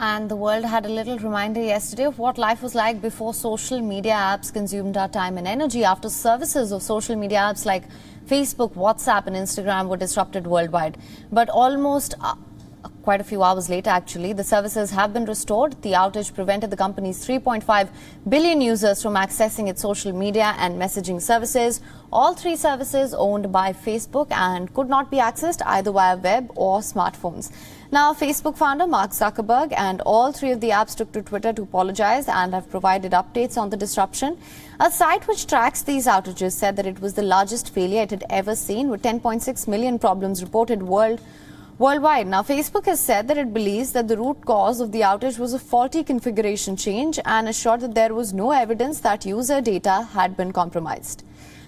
And the world had a little reminder yesterday of what life was like before social media apps consumed our time and energy, after services of social media apps like Facebook, WhatsApp and Instagram were disrupted worldwide. But almost quite a few hours later, actually, the services have been restored. The outage prevented the company's 3.5 billion users from accessing its social media and messaging services. All three services owned by Facebook and could not be accessed either via web or smartphones. Now, Facebook founder Mark Zuckerberg and all three of the apps took to Twitter to apologize and have provided updates on the disruption. A site which tracks these outages said that it was the largest failure it had ever seen, with 10.6 million problems reported worldwide. Now, Facebook has said that it believes that the root cause of the outage was a faulty configuration change and assured that there was no evidence that user data had been compromised.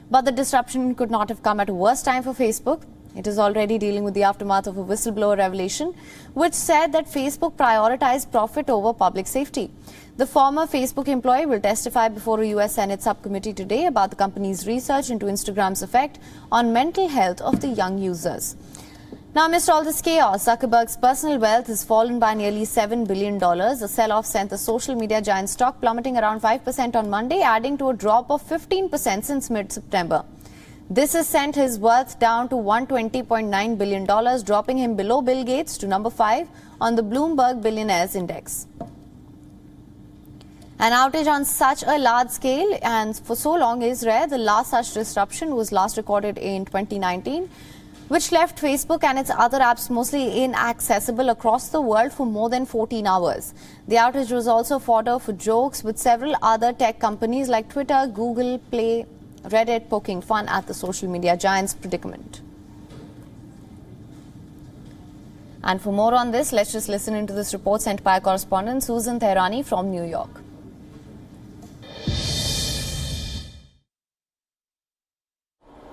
But the disruption could not have come at a worse time for Facebook. It is already dealing with the aftermath of a whistleblower revelation, which said that Facebook prioritized profit over public safety. The former Facebook employee will testify before a US Senate subcommittee today about the company's research into Instagram's effect on mental health of the young users. Now, amidst all this chaos, Zuckerberg's personal wealth has fallen by nearly $7 billion. A sell-off sent the social media giant stock plummeting around 5% on Monday, adding to a drop of 15% since mid-September. This has sent his worth down to $120.9 billion, dropping him below Bill Gates to number 5 on the Bloomberg Billionaires Index. An outage on such a large scale and for so long is rare. The last such disruption was last recorded in 2019, which left Facebook and its other apps mostly inaccessible across the world for more than 14 hours. The outage was also fodder for jokes, with several other tech companies like Twitter, Google, Play, Reddit poking fun at the social media giant's predicament. And for more on this, let's just listen into this report sent by our correspondent Susan Tehrani from New York.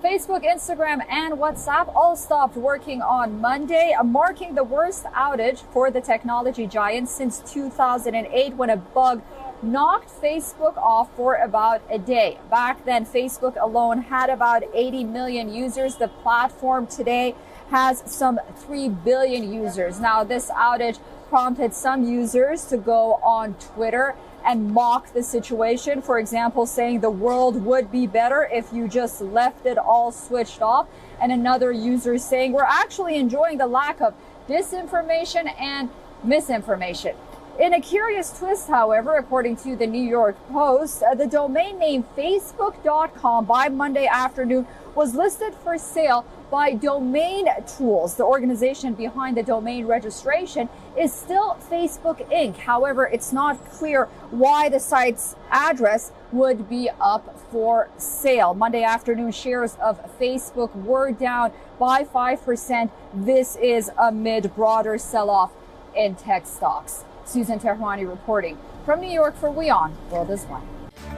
Facebook, Instagram and WhatsApp all stopped working on Monday, marking the worst outage for the technology giant since 2008, when a bug knocked Facebook off for about a day. Back then, Facebook alone had about 80 million users. The platform today has some 3 billion users. Now, this outage prompted some users to go on Twitter and mock the situation. For example, saying the world would be better if you just left it all switched off. And another user saying we're actually enjoying the lack of disinformation and misinformation. In a curious twist, however, according to the New York Post, the domain name Facebook.com by Monday afternoon was listed for sale by Domain Tools. The organization behind the domain registration is still Facebook Inc. However, it's not clear why the site's address would be up for sale. Monday afternoon, shares of Facebook were down by 5%. This is amid broader sell-off in tech stocks. Susan Tehrani reporting from New York for WION World is One.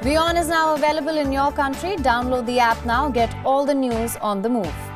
WION is now available in your country. Download the app now. Get all the news on the move.